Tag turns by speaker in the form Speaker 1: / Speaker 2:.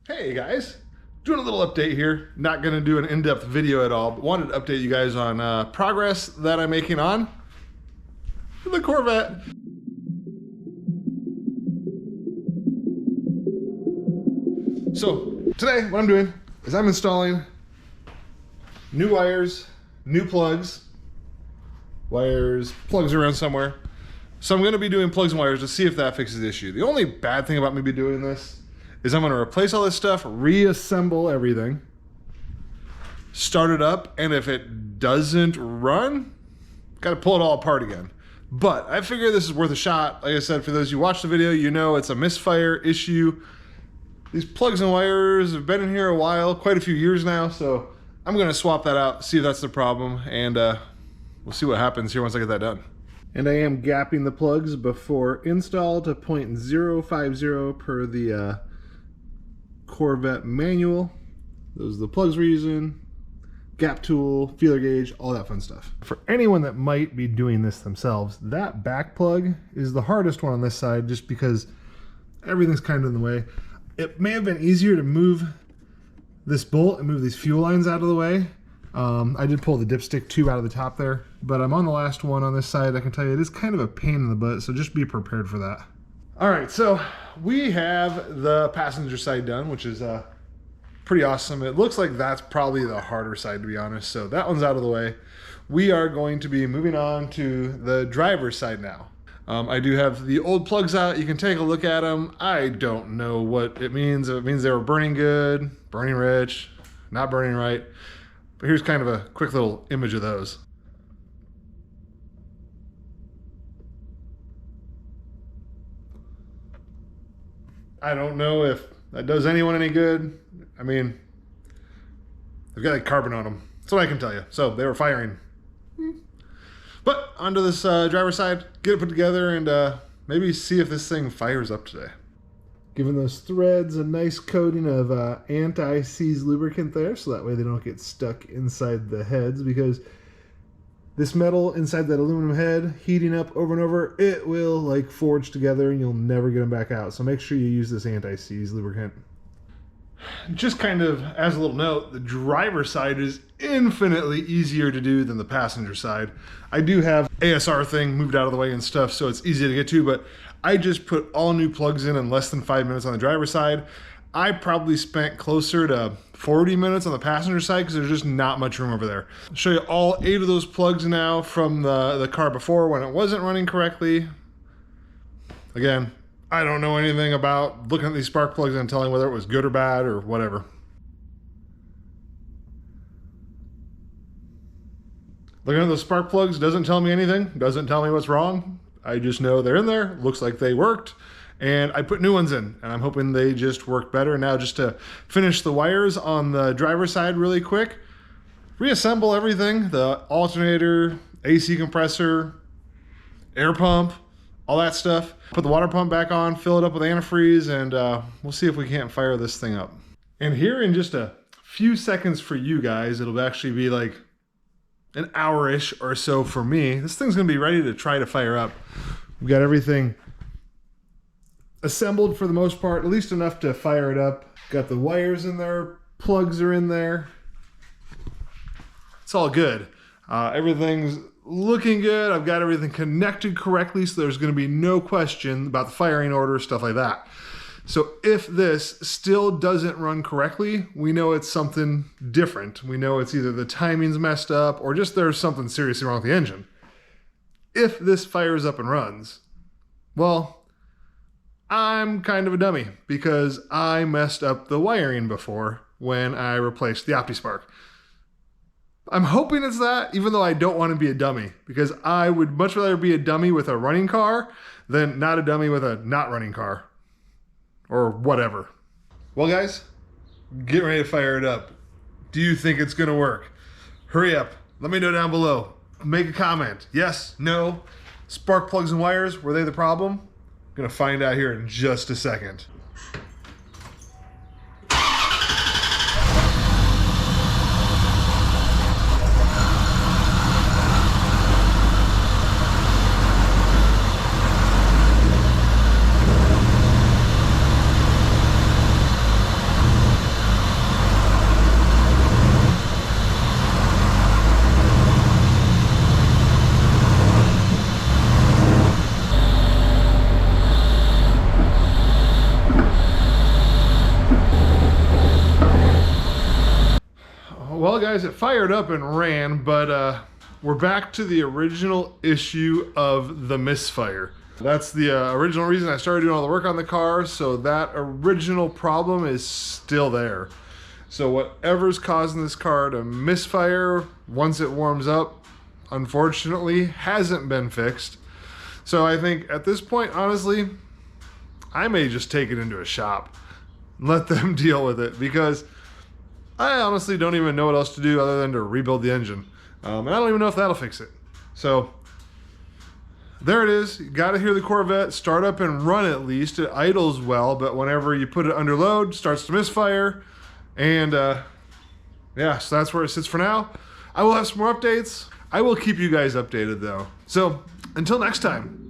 Speaker 1: Hey guys, doing a little update here. Not going to do an in-depth video at all, but wanted to update you guys on progress that I'm making on the Corvette. So today what I'm doing is I'm installing new wires, new plugs. Plugs around somewhere. So I'm going to be doing plugs and wires to see if that fixes the issue. The only bad thing about me doing this is I'm going to replace all this stuff, reassemble everything, start it up, and if it doesn't run, got to pull it all apart again. But I figure this is worth a shot. Like I said, for those who watch the video, you know it's a misfire issue. These plugs and wires have been in here a while, quite a few years now, so I'm going to swap that out, see if that's the problem, and we'll see what happens here once I get that done. And I am gapping the plugs before install to 0.050 per the Corvette manual. Those are the plugs we're using, gap tool, feeler gauge, all that fun stuff. For anyone that might be doing this themselves, that back plug is the hardest one on this side just because everything's kind of in the way. It may have been easier to move this bolt and move these fuel lines out of the way. I did pull the dipstick tube out of the top there, but I'm on the last one on this side. I can tell you it is kind of a pain in the butt, so just be prepared for that. All right, so we have the passenger side done, which is pretty awesome. It looks like that's probably the harder side, to be honest. So that one's out of the way. We are going to be moving on to the driver's side now. I do have the old plugs out. You can take a look at them. I don't know what it means. If it means they were burning good, burning rich, not burning right. But here's kind of a quick little image of those. I don't know if that does anyone any good. I mean, they've got like carbon on them. That's what I can tell you. So they were firing. But onto this driver's side, get it put together, and maybe see if this thing fires up today. Giving those threads a nice coating of anti-seize lubricant there, so that way they don't get stuck inside the heads, because this metal inside that aluminum head, heating up over and over, it will like forge together and you'll never get them back out. So make sure you use this anti-seize lubricant. Just kind of as a little note, the driver's side is infinitely easier to do than the passenger side. I do have ASR thing moved out of the way and stuff, so it's easy to get to, but I just put all new plugs in less than 5 minutes on the driver's side. I probably spent closer to 40 minutes on the passenger side because there's just not much room over there. I'll show you all 8 of those plugs now from the car before when it wasn't running correctly. Again, I don't know anything about looking at these spark plugs and telling whether it was good or bad or whatever. Looking at those spark plugs doesn't tell me anything, doesn't tell me what's wrong. I just know they're in there, looks like they worked, and I put new ones in, and I'm hoping they just work better. Now just to finish the wires on the driver's side really quick, reassemble everything, the alternator, AC compressor, air pump, all that stuff. Put the water pump back on, fill it up with antifreeze, and we'll see if we can't fire this thing up. And here in just a few seconds for you guys, it'll actually be like an hour-ish or so for me. This thing's gonna be ready to try to fire up. We've got everything assembled for the most part, at least enough to fire it up. Got the wires in there, plugs are in there. It's all good. Everything's looking good. I've got everything connected correctly, so there's gonna be no question about the firing order, stuff like that. So if this still doesn't run correctly, we know it's something different. We know it's either the timing's messed up or just there's something seriously wrong with the engine. If this fires up and runs, well, I'm kind of a dummy because I messed up the wiring before when I replaced the OptiSpark. I'm hoping it's that, even though I don't want to be a dummy, because I would much rather be a dummy with a running car than not a dummy with a not running car. Or whatever. Well guys, get ready to fire it up. Do you think it's gonna work? Hurry up, let me know down below. Make a comment, yes, no, spark plugs and wires, were they the problem? I'm gonna find out here in just a second. Well, guys, it fired up and ran, but we're back to the original issue of the misfire. That's the original reason I started doing all the work on the car, so that original problem is still there. So whatever's causing this car to misfire once it warms up, unfortunately, hasn't been fixed. So I think at this point, honestly, I may just take it into a shop and let them deal with it, because I honestly don't even know what else to do other than to rebuild the engine. And I don't even know if that'll fix it. So there it is. You got to hear the Corvette start up and run at least. It idles well, but whenever you put it under load, it starts to misfire. And yeah, so that's where it sits for now. I will have some more updates. I will keep you guys updated though. So until next time.